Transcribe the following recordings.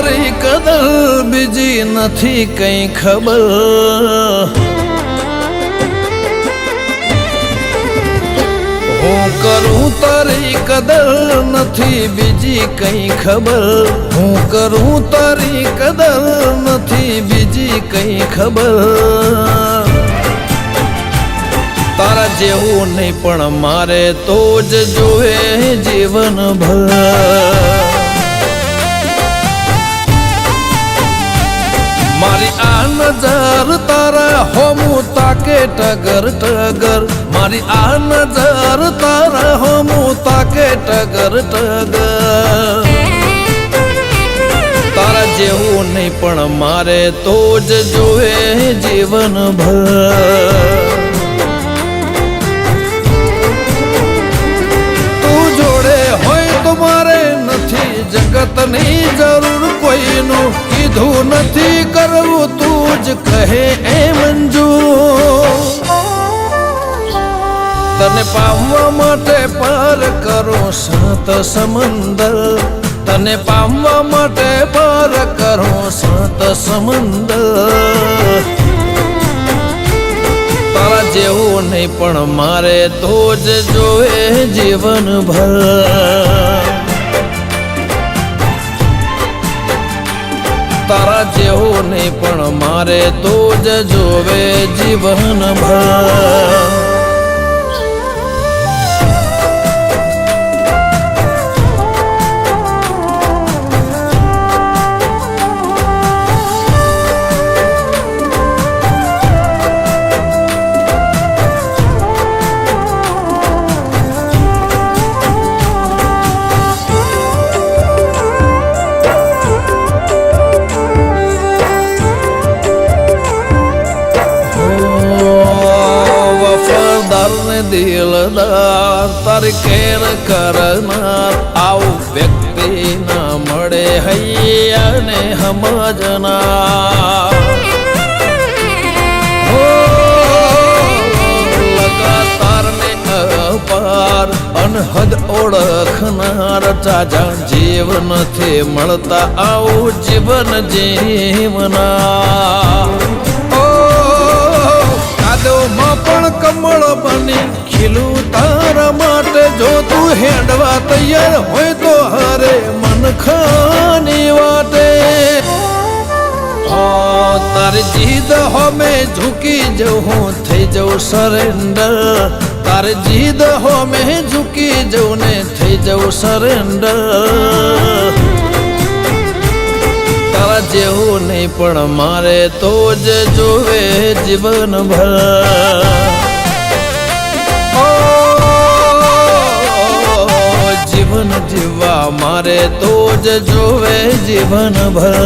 તારી કદર બીજી નથી કઈ ખબર હું કરું તારી કદર નથી બીજી કઈ ખબર હું કરું તારી કદર નથી બીજી કઈ ખબર તારા જેવું નહીં પણ મારે તો જ જોવે જીવનભર મારી આ નજર તારા હોમું તાકે ટગર ટગર મારી આ નજર તારા હોમું તાકે ટગર ટગર તારા જેવું નહીં પણ મારે તો જ જોવે જીવનભર જગતની જરૂર કોઈનું કીધું નથી કરવું તું જ કહે એ મંજૂર તને પામવા માટે પાર કરો સાત સમંદર તને પામવા માટે પાર કરો સાત સમંદર તારા જેવું નહીં પણ મારે તો જ જોવે જીવનભર તારા જેવું નહીં પણ મારે તો જ જોવે જીવનભર દિલદાર તારી કેર કરનાર આવું વ્યક્તિ ના મળે હૈયાને સમજનાર લગાતાર ને અપાર અનહદ ઓળખનાર ચાજા જીવ નથી મળતા આવું જીવન જીવનાર કાદવમાં પણ કમળ બની ખીલું તારા માટે જો તું હેડવા તૈયાર હોય તો હરે મન ખાની વાટે તારી જીદ હોમે ઝૂકી જઉં હું થઈ જઉં સરેન્ડર તારી જીદ હોમે ઝૂકી જઉં ને થઈ જઉં સરેન્ડર તારા જેવું નહીં પણ મારે તો જ જોવે જીવનભર જીવન જીવવા મારે તો જ જોવે જીવનભર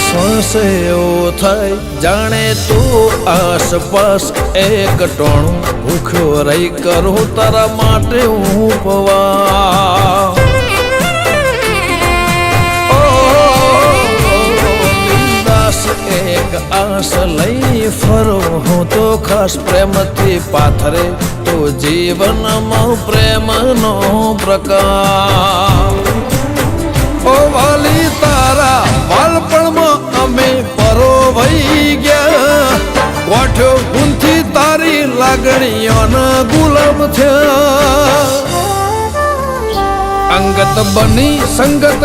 શ્વાસે એવું થાય જાણે તું આસપાસ એક ટોણું ભૂખ્યો રહી કરું તારા માટે હું પવા બિંદાસ એક આસ લઈ ફરો હું તો ખાસ પ્રેમથી પાથરે તો જીવનમાં પ્રેમનો પ્રકાશ ઓ વાલી તારા વાલપણમાં અમે પરોવાઈ ગયા કોઠો ગુંથી તારી લાગણીઓના ગુલામ થયા અંગત બની સંગત